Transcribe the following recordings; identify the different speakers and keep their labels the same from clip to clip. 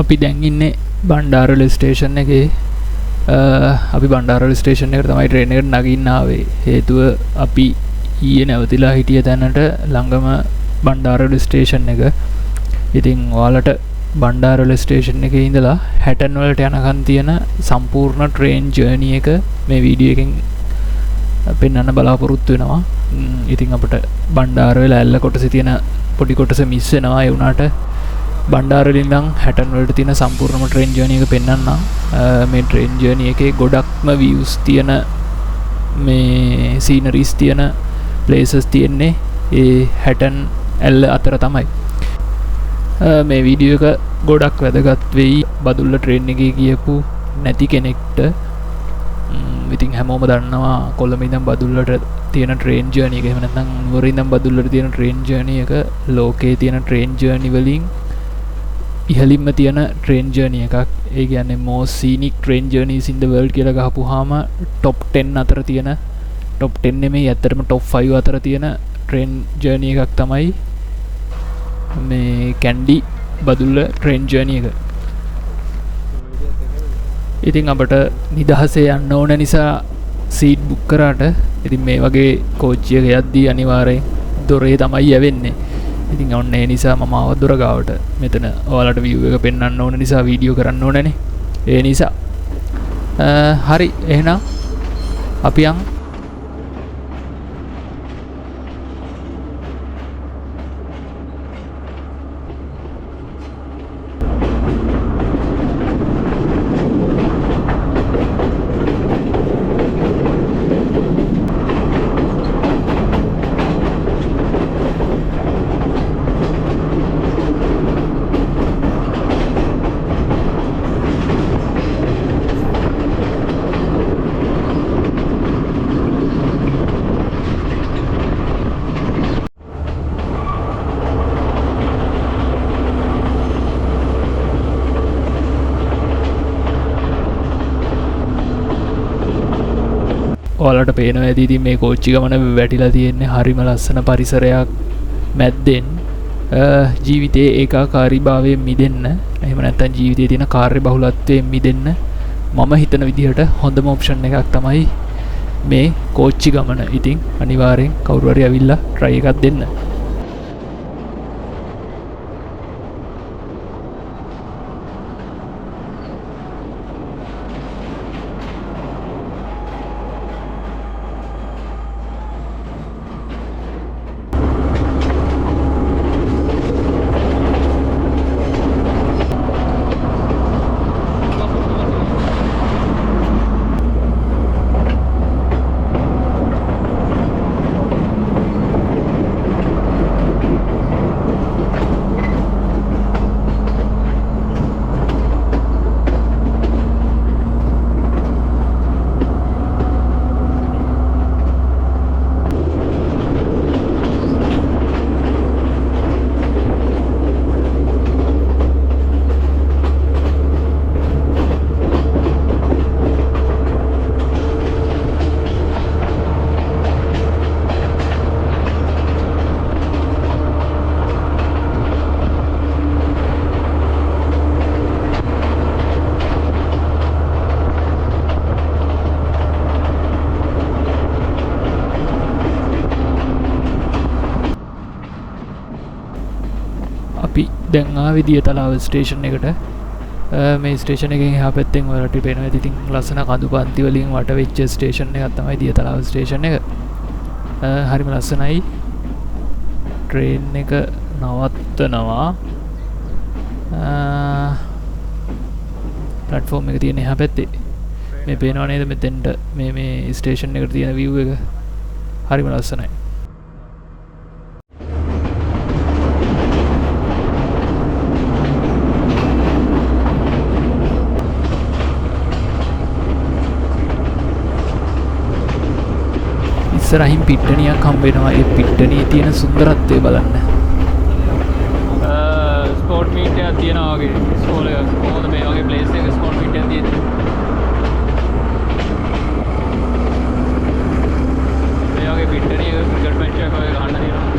Speaker 1: අපි දැන් ඉන්නේ බණ්ඩාරවල ස්ටේෂන් එකේ. අපි බණ්ඩාරවල ස්ටේෂන් එකට තමයි ට්‍රේන් එකට නගින්න ආවේ. හේතුව අපි ඊයේ නැවතිලා හිටිය තැනට ළඟම බණ්ඩාරවල ස්ටේෂන් එක. ඉතින් ඔයාලට බණ්ඩාරවල ස්ටේෂන් එකේ ඉඳලා හැටන් වලට යනකන් තියෙන සම්පූර්ණ ට්‍රේන් ජර්නි එක මේ වීඩියෝ එකෙන් පෙන්වන්න බලාපොරොත්තු වෙනවා. ඉතින් අපිට බණ්ඩාරවල ඇල්ල කොටසේ තියෙන පොඩි කොටස මිස් වෙනවා. ඒ වුණාට බණ්ඩාරවල ඉඳන් හැටන් වලට තියෙන සම්පූර්ණම ට්‍රේන් ජර්නි එක පෙන්වන්නම්. මේ ට්‍රේන් ජර්නි එකේ ගොඩක්ම views තියෙන මේ සීනරිස් තියෙන places තියෙන්නේ ඒ හැටන් ඇල්ල අතර තමයි. මේ වීඩියෝ එක ගොඩක් වැදගත් වෙයි බදුල්ල ට්‍රේන් එකේ ගියපු නැති කෙනෙක්ට. ඉතින් හැමෝම දන්නවා කොළඹ ඉඳන් බදුල්ලට තියෙන ට්‍රේන් ජර්නි එක. එහෙම නැත්නම් නුවර ඉඳන් බදුල්ලට තියෙන ට්‍රේන් ජර්නි එක ලෝකයේ තියෙන ට්‍රේන් ජර්නි වලින් ඉහළින්ම තියෙන ට්‍රේන් ජර්නි එකක්. ඒ කියන්නේ most scenic train journeys in the world කියලා ගහපුවාම top 10 අතර තියෙන top 10 නෙමෙයි ඇත්තටම top 5 අතර තියෙන ට්‍රේන් ජර්නි එකක් තමයි මේ කැන්ඩි බදුල්ල ට්‍රේන් ජර්නි එක. ඉතින් අපට නිදහසේ යන්න ඕන නිසා සීට් බුක් කරාට ඉතින් මේ වගේ කෝච්චි එක යද්දී අනිවාර්යෙන් දොරේ තමයි යවෙන්නේ. ඉතින් ඔන්න ඒ නිසා මම ආව දොර ගාවට. මෙතන ඔයාලට view එක පෙන්වන්න ඕන නිසා වීඩියෝ කරන්න ඕනනේ. ඒ නිසා හරි එහෙනම් අපි යන් ඔයාලට පේනවා ඇති ඉතින් මේ කෝච්චි ගමන වැටිලා තියෙන්නේ හරිම ලස්සන පරිසරයක් මැද්දෙන්. ජීවිතයේ ඒකාකාරීභාවයෙන් මිදෙන්න, එහෙම නැත්නම් ජීවිතයේ තියෙන කාර්යබහුලත්වයෙන් මිදෙන්න මම හිතන විදිහට හොඳම ඔප්ෂන් එකක් තමයි මේ කෝච්චි ගමන. ඉතින් අනිවාර්යෙන් කවුරු හරි ඇවිල්ලා try එකක් දෙන්න. අපි දැන් ආවේ දියතලාව ස්ටේෂන් එකට. මේ ස්ටේෂන් එකෙන් එහා පැත්තෙන් ඔයාලට පේනවා ඇති ඉතින් ලස්සන කඳු පන්ති වලින් වට වෙච්ච ස්ටේෂන් එකක් තමයි දියතලාව ස්ටේෂන් එක. හරිම ලස්සනයි. ට්‍රේන් එක නවත්තනවා. ප්ලැට්ෆෝම් එක තියෙන එහා පැත්තේ. මේ පේනව නේද මෙතෙන්ට මේ ස්ටේෂන් එකට තියෙන view එක. හරිම ලස්සනයි. ඉස්සරහින් පිට්ටනියක් හම්බ වෙනවා. ඒ පිට්ටනියේ තියෙන සුන්දරත්වය බලන්න. ස්පෝර්ට් මීට් එකක් තියෙනවා වගේ. ස්කෝල් එක කොහොමද මේ වගේ ප්ලේස් එකක ස්පෝර්ට් මීට් එකක් තියෙන්නේ? මේ වගේ පිට්ටනියක ක්‍රිකට් මැච් එකක් වගේ ගහන්න තියෙනවා.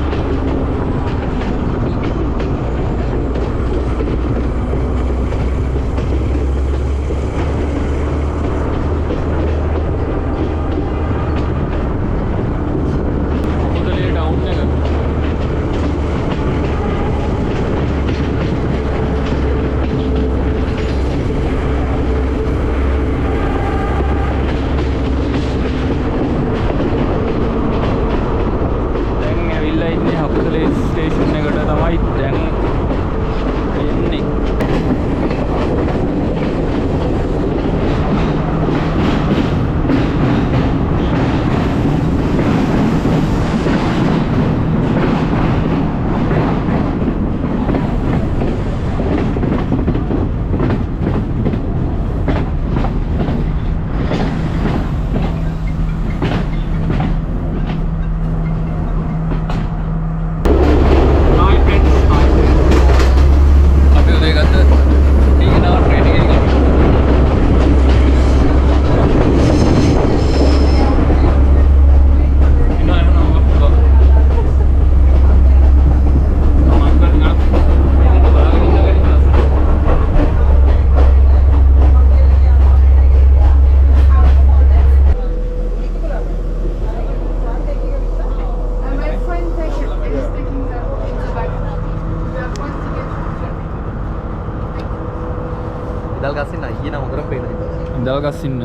Speaker 2: ගස්සින්න ඊන හොඳට පේනවා.
Speaker 1: ඉඳල් ගස්සින්න.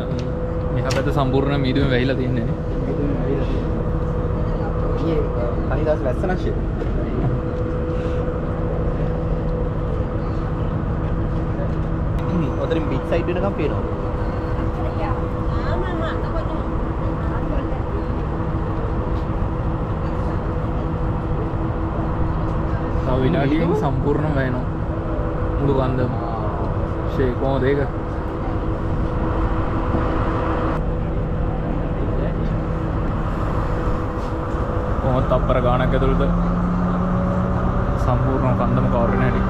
Speaker 1: මෙහා පැත්ත සම්පූර්ණ මීදුම වැහිලා තියන්නේ නේ.
Speaker 2: මීදුම වැහිලා. ඊයේ කනිදාස් වැස්ස නැෂේ. ඔතනින් බීච් සයිඩ් වෙනකම් පේනවා.
Speaker 1: තව විනාඩියකින් සම්පූර්ණ වෙනවා. මුළු කන්දම. ෂේ කොහොමද ඒක? කොහොමද තප්පර ගානක් ඇතුළත සම්පූර්ණ කන්දම කවර් වෙන හැටි.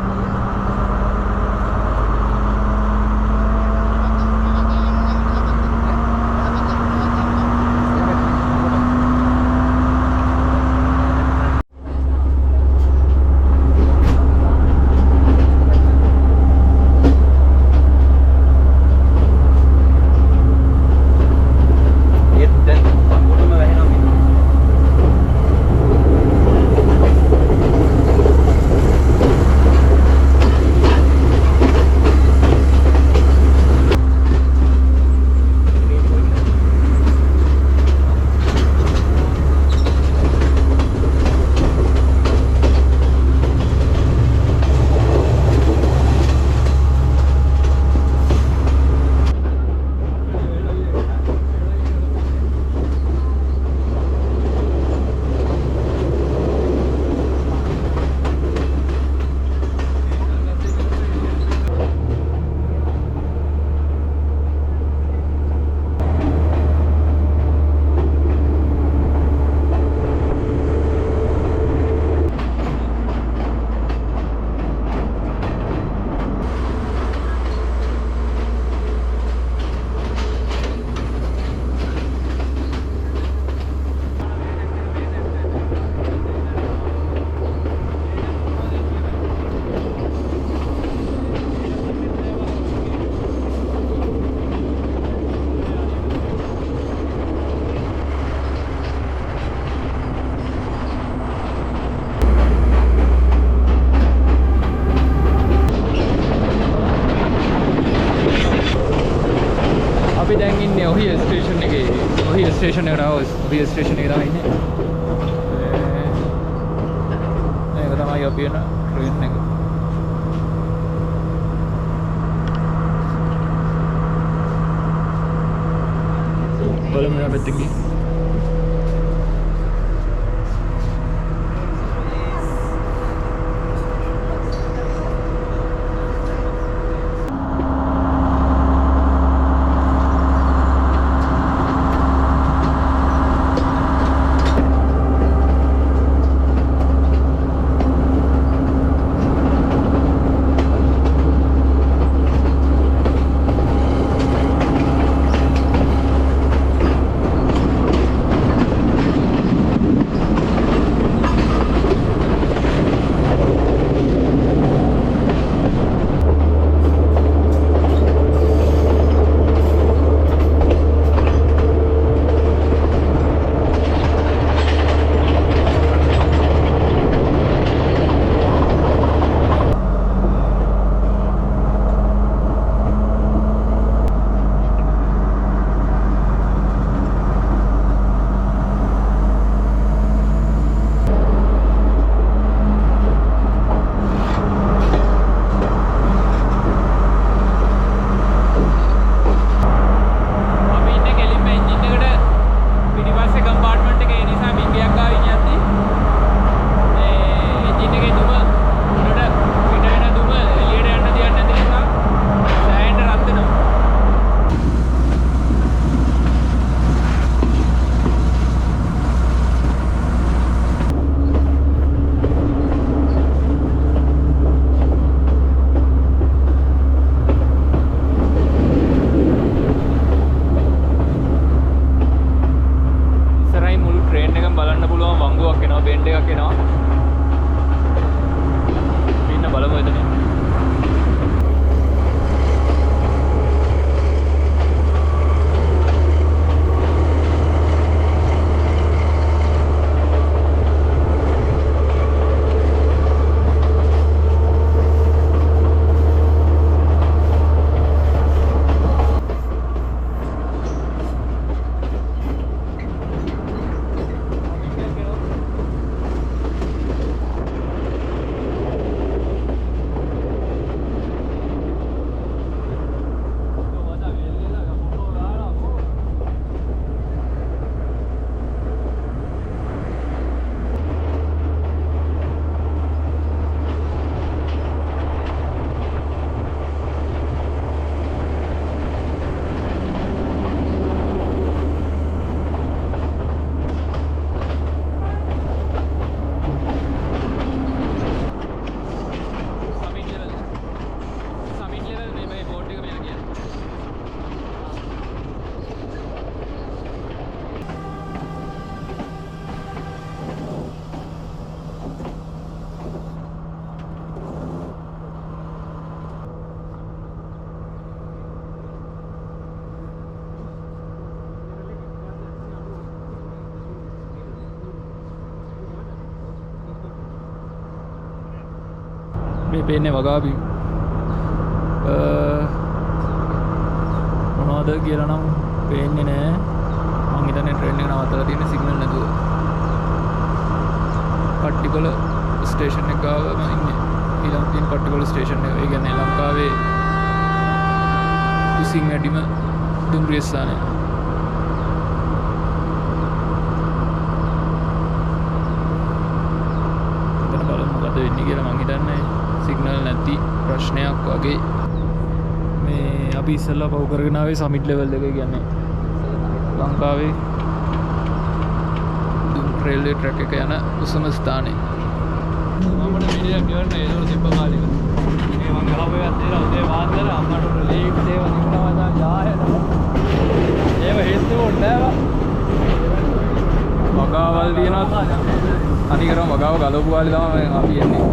Speaker 1: අපි දැන් ඉන්නේ ඔහිය ස්ටේෂන් එකේ. ඔහිය ස්ටේෂන් එකට ආවොත් ඔහිය ස්ටේෂන් එකේ තමයි ඉන්නේ. ඒක තමයි අපි යන ට්‍රේන් එක. බලමු මේ පැත්තේ ගිහින්. මේ පේන්නේ වගාවි මොනවද කියලා නම් පේන්නේ නැහැ. මං හිතන්නේ ට්‍රේන් එක නවත්තලා තියෙන සිග්නල් නැතුව. පට්ටිපල ස්ටේෂන් එක ගාව මම ඉන්නේ. ඊළඟ තියෙන පට්ටිපල ස්ටේෂන් එක. ඒ කියන්නේ ලංකාවේ උසින් වැඩිම දුම්රිය ස්ථානය. එතන බලමු මොකද වෙන්නේ කියලා. මං හිතන්නේ සිග්නල් නැති ප්‍රශ්නයක් වගේ. මේ අපි ඉස්සෙල්ලා පව කරගෙන ආවේ සමිට් ලෙවල් එක කියන්නේ ලංකාවේ රේල්වේ ට්‍රැක් එක යන උසම ස්ථානේ. මම මීඩියම් ගෙවන්න ඒ දවස් තිබ්බ කාලේ. මේ මං ගහපේ ඇත්තේ උදේ වාන්දර අම්මට ලීව් දේව නිකුණා වදා ජායන. ඒව හේතු ඕනේ වගාවල් දිනනවා. අනිකරම වගාව ගලවපු කාලේ තමයි අපි යන්නේ.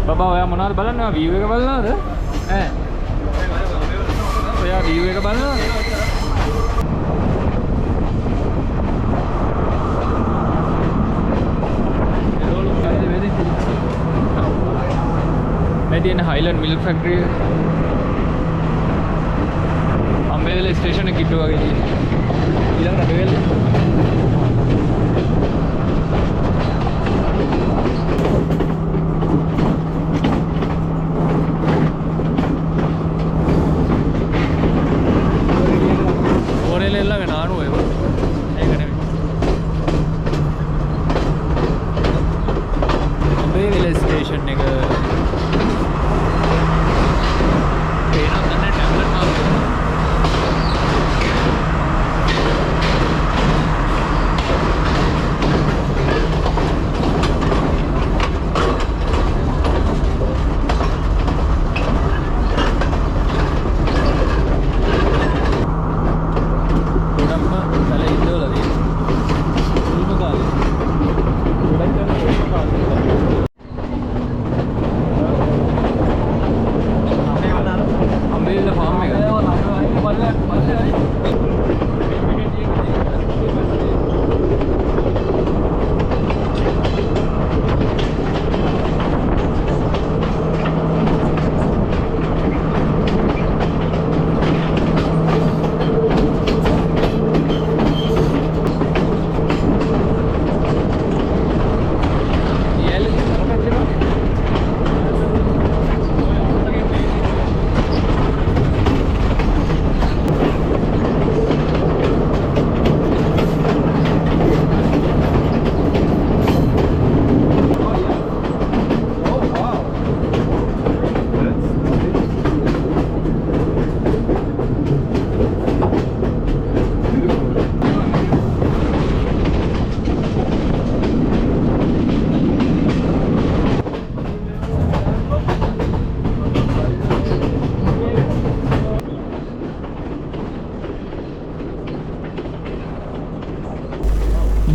Speaker 1: බබා ඔයා මොනවද බලන්නේ? වීව් එක බලනවද? ඈ. ඔයා වීව් එක බලනවද? මේ තියෙන හයිලන්ඩ් මිල්ක් ෆැක්ටරි අම්බේවල ස්ටේෂන් එක කිට්ටු වගේ තියෙනවා. ඊළඟට අම්බේවල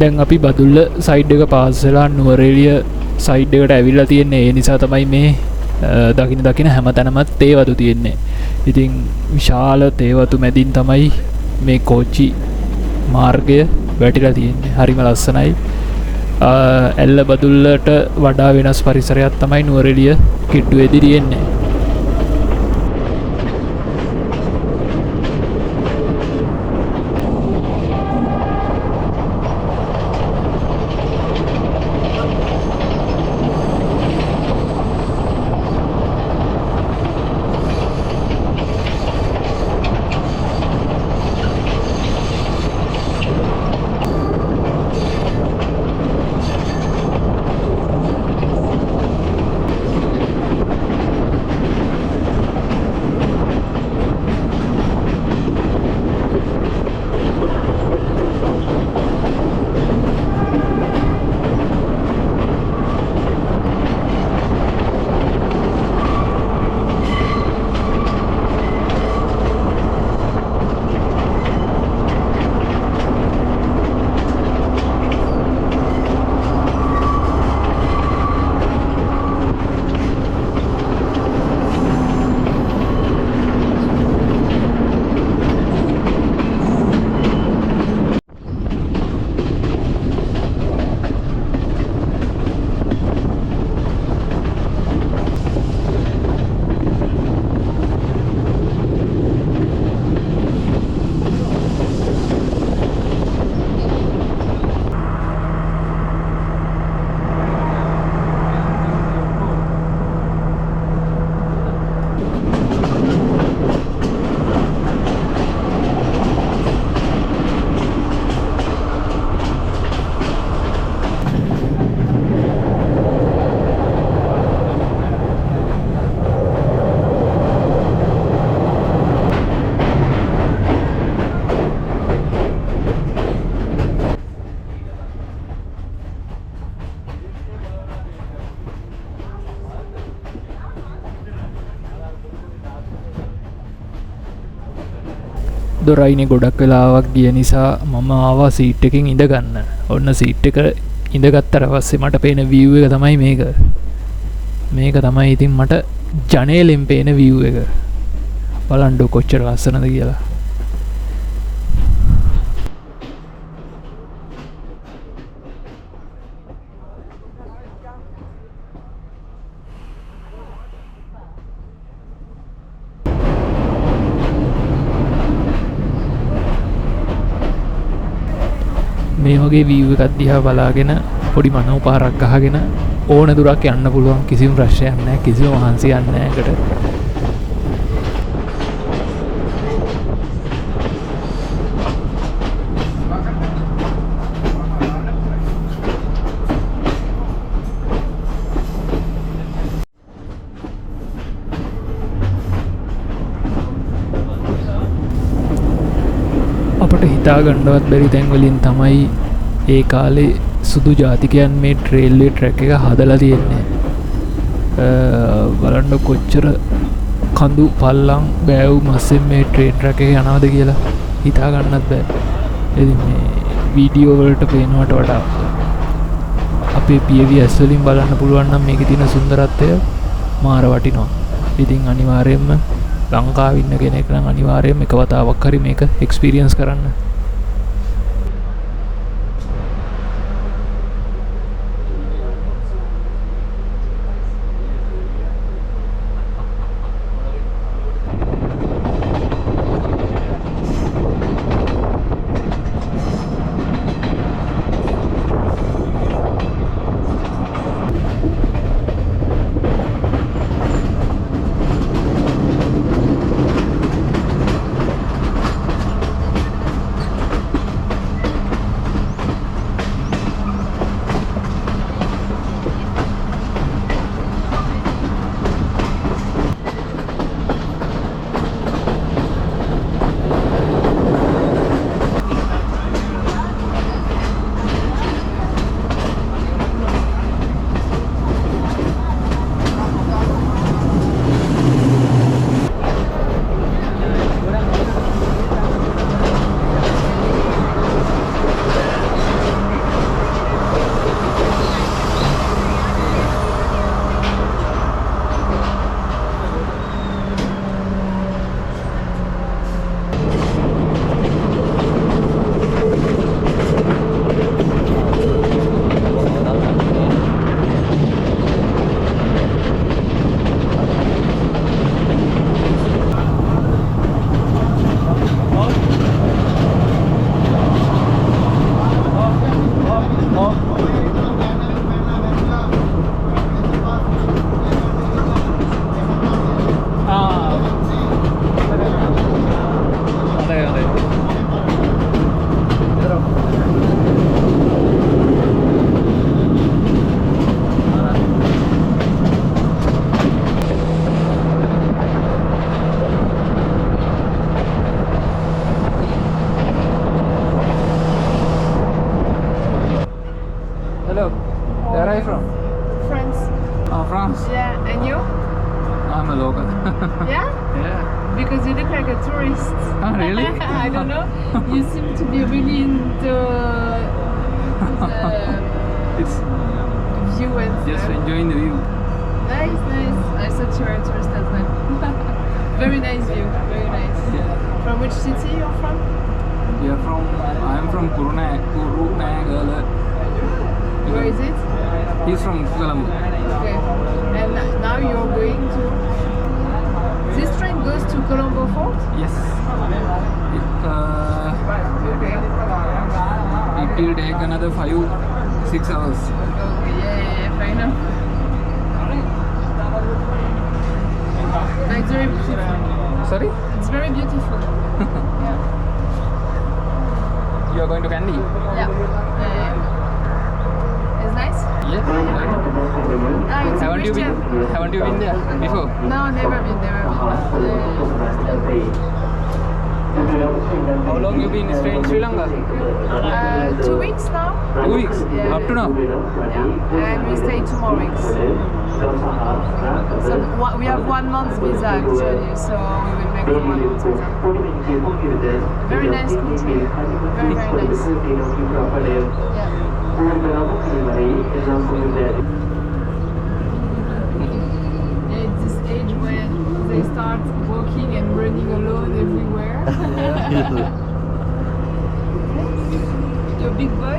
Speaker 1: දැන් අපි බදුල්ල සයිඩ් එක පාස් වෙලා නුවරඑළිය සයිඩ් එකට ඇවිල්ලා තියෙන්නේ. ඒ නිසා තමයි මේ දකින හැම තැනමත් තේ වතු තියෙන්නේ. ඉතින් විශාල තේ වතු මැදින් තමයි මේ කෝච්චි මාර්ගය වැටිලා තියෙන්නේ. හරිම ලස්සනයි. ඇල්ල බදුල්ලට වඩා වෙනස් පරිසරයක් තමයි නුවරඑළිය කිට්ටුවේදී තියෙන්නේ. දොරයිනේ ගොඩක් වෙලාවක් ගිය නිසා මම ආවා සීට් එකකින් ඉඳ ගන්න. ඔන්න සීට් එක ඉඳගත්තට පස්සේ මට පේන view එක තමයි මේක. මේක තමයි ඉතින් මට ජනේලෙන් පේන view එක. බලන්න කොච්චර ලස්සනද කියලා. මේ වගේ view එකක් දිහා බලාගෙන පොඩි මනෝ පාරක් ගහගෙන ඕන දුරක් යන්න පුළුවන්. කිසිම ප්‍රශ්නයක් නැහැ, කිසිම මහන්සියක් නැහැ ඒකට. අපට හිතා ගන්නවත් බැරි තැන් වලින් තමයි ඒ කාලේ සුදු ජාතිකයන් මේ ට්‍රේල්වේ ට්‍රැක් එක හදලා තියෙන්නේ. බලන්න කොච්චර කඳු පල්ලම් බෑව් මස්සෙන් මේ ට්‍රේන් ට්‍රැක් එක යනවද කියලා හිතා ගන්නත් බෑ. ඉතින් මේ වීඩියෝ වලට පේනවට වඩා අපේ PVS වලින් බලන්න පුළුවන් නම් මේකේ තියෙන සුන්දරත්වය මාර වටිනවා. ඉතින් අනිවාර්යයෙන්ම ලංකාවේ ඉන්න කෙනෙක් නම් අනිවාර්යයෙන්ම එක වතාවක් හරි මේක එක්ස්පීරියන්ස් කරන්න. Hello, where are you from?
Speaker 2: France.
Speaker 1: Oh, France.
Speaker 2: Yeah, and you?
Speaker 1: I'm a local.
Speaker 2: Yeah?
Speaker 1: Yeah.
Speaker 2: Because you look like a tourist.
Speaker 1: Oh, really?
Speaker 2: I don't know. You seem to be really into the
Speaker 1: It's
Speaker 2: view and
Speaker 1: just
Speaker 2: stuff.
Speaker 1: enjoying the view.
Speaker 2: Nice, nice. I thought you were a tourist as well. Very nice view, very nice.
Speaker 1: Yeah.
Speaker 2: From which city you're from?
Speaker 1: You're from? I'm from Kurunegala.
Speaker 2: Where is it?
Speaker 1: He's from Colombo.
Speaker 2: Okay. And now you're going to... This train goes to Colombo Fort?
Speaker 1: Yes.
Speaker 2: Okay.
Speaker 1: It will take another 5-6 hours.
Speaker 2: Okay, yeah, fair enough. But it's very beautiful.
Speaker 1: Sorry?
Speaker 2: It's very beautiful. Yeah.
Speaker 1: You are going to Kandy?
Speaker 2: Yeah. It's nice?
Speaker 1: Yes.
Speaker 2: Ah, it's
Speaker 1: Haven't you been? Haven't you been there before?
Speaker 2: No, never been, never been.
Speaker 1: How long you been staying in Sri Lanka?
Speaker 2: 2 weeks now.
Speaker 1: 2 weeks.
Speaker 2: Yeah.
Speaker 1: Up to now.
Speaker 2: Yeah. And we stay 2 more weeks. So we have 1 month visa actually, so we will make the 1 month visa. Very nice country. Very nice. Yeah. It's this age when they start walking and running alone everywhere. You're a big boy?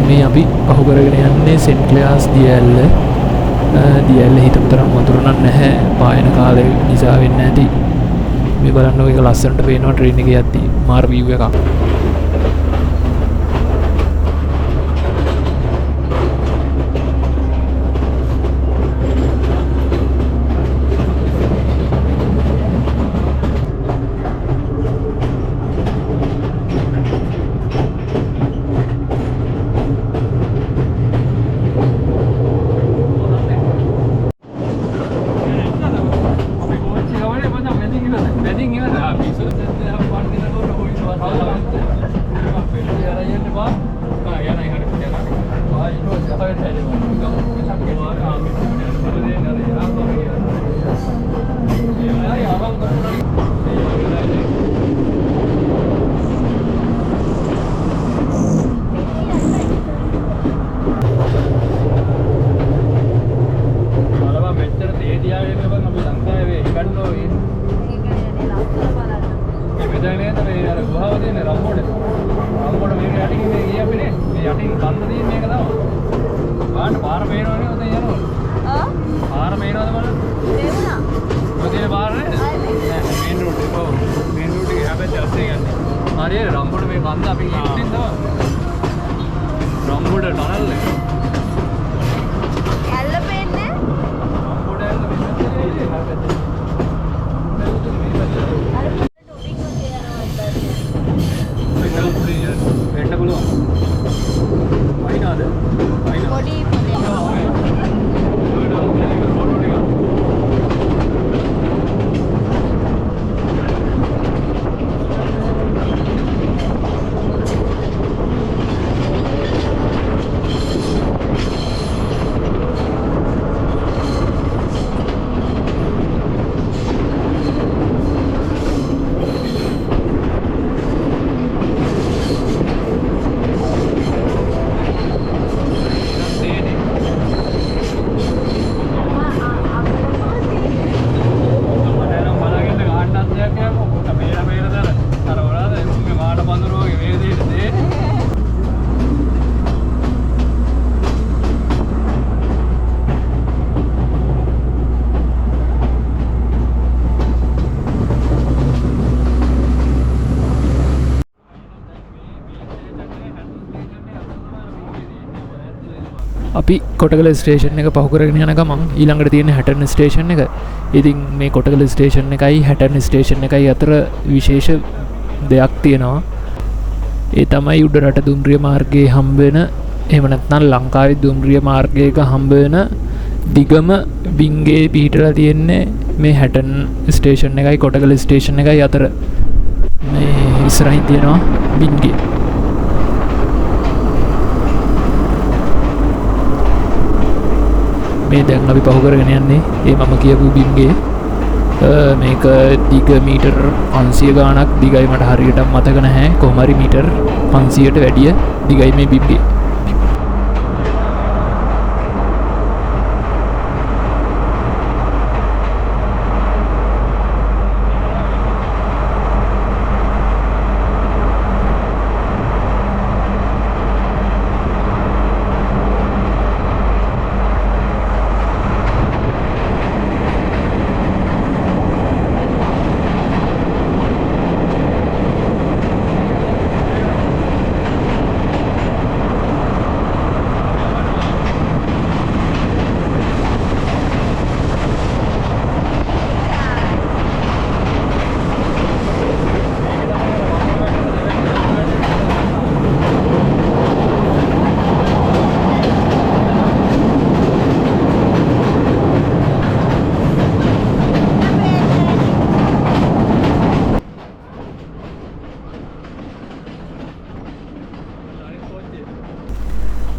Speaker 1: මේ අපි පහු කරගෙන යන්නේ scent ක්ලෙයාස් දියඇල්ල. දියඇල්ල හිතපු තරම් වතුර නම් නැහැ. පායන කාලේ නිසා වෙන්න ඇති. මේ බලන්නකො ඒක ලස්සනට පේනවා ට්‍රේන් එකේ යද්දී. මාර view එකක්. අපි කොටගල ස්ටේෂන් එක පහු කරගෙන යන ගමන් ඊළඟට තියෙන හැටර්න් ස්ටේෂන් එක. ඉතින් මේ කොටගල ස්ටේෂන් එකයි හැටර්න් ස්ටේෂන් එකයි අතර විශේෂ දෙයක් තියෙනවා. ඒ තමයි උඩ රට දුම්රිය මාර්ගයේ හම්බ වෙන, එහෙම නැත්නම් ලංකාවේ දුම්රිය මාර්ගයක හම්බ වෙන දිගම බිංගේ පිහිටලා තියෙන්නේ මේ හැටර්න් ස්ටේෂන් එකයි කොටගල ස්ටේෂන් එකයි අතර. මේ ඉස්සරහින් තියෙනවා බිංගේ. මේ දැන් අපි පහු කරගෙන යන්නේ ඒ මම කියපු බිම්ගේ. මේක දිග මීටර් 500 ගාණක් දිගයි, මට හරියට මතක නැහැ. කොහොම හරි මීටර් 500ට වැඩිය දිගයි මේ බිම්ගේ.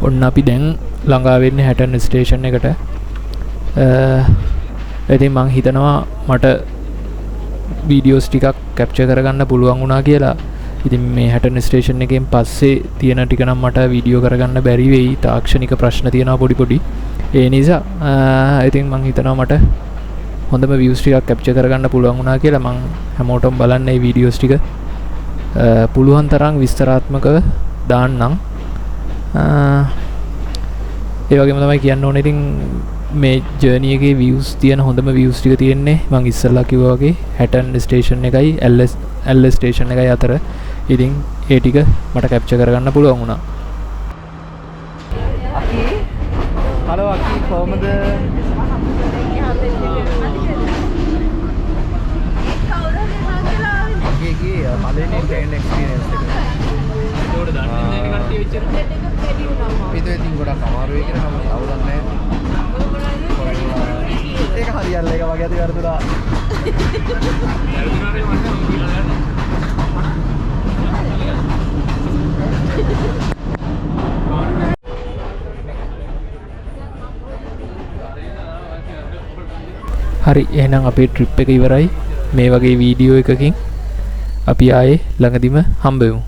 Speaker 1: ඔන්න අපි දැන් ළඟා වෙන්නේ හැටන් ස්ටේෂන් එකට. ඉතින් මං හිතනවා මට වීඩියෝස් ටිකක් කැප්චර් කරගන්න පුළුවන් වුණා කියලා. ඉතින් මේ හැටන් ස්ටේෂන් එකෙන් පස්සේ තියෙන ටික නම් මට වීඩියෝ කරගන්න බැරි වෙයි. තාක්ෂණික ප්‍රශ්න තියෙනවා පොඩි පොඩි. ඒ නිසා ඉතින් මං හිතනවා මට හොඳම views ටිකක් කැප්චර් කරගන්න පුළුවන් වුණා කියලා. මං හැමෝටම බලන්න මේ වීඩියෝස් ටික පුළුවන් තරම් විස්තරාත්මකව දාන්නම්. ඒ වගේම තමයි කියන්න ඕනේ ඉතින් මේ ජර්නි එකේ views තියෙන හොඳම views ටික තියෙන්නේ මං ඉස්සෙල්ලා කිව්වා වගේ හැටන් ස්ටේෂන් එකයි එල් ස්ටේෂන් එකයි අතර. ඉතින් ඒ ටික මට කැප්චර් කරගන්න පුළුවන් වුණා.
Speaker 3: අකි හලෝ අකි කොහමද? අකිගේ පළවෙනි ට්‍රේන් එක්ස්පීරියන්ස් එක.
Speaker 1: ඒකට දන්නේ නැහැ කට්ටිය විතර.
Speaker 3: පිටේ ඉතින් ගොඩක් අමාරු වෙයි කියලා මම අවුලන්නේ නැහැ. ඒක හරියල්ල එක වගේ ඇති වර්තුලා.
Speaker 1: හරි එහෙනම් අපේ ට්‍රිප් එක ඉවරයි. මේ වගේ වීඩියෝ එකකින් අපි ආයේ ළඟදිම හම්බ වෙමු.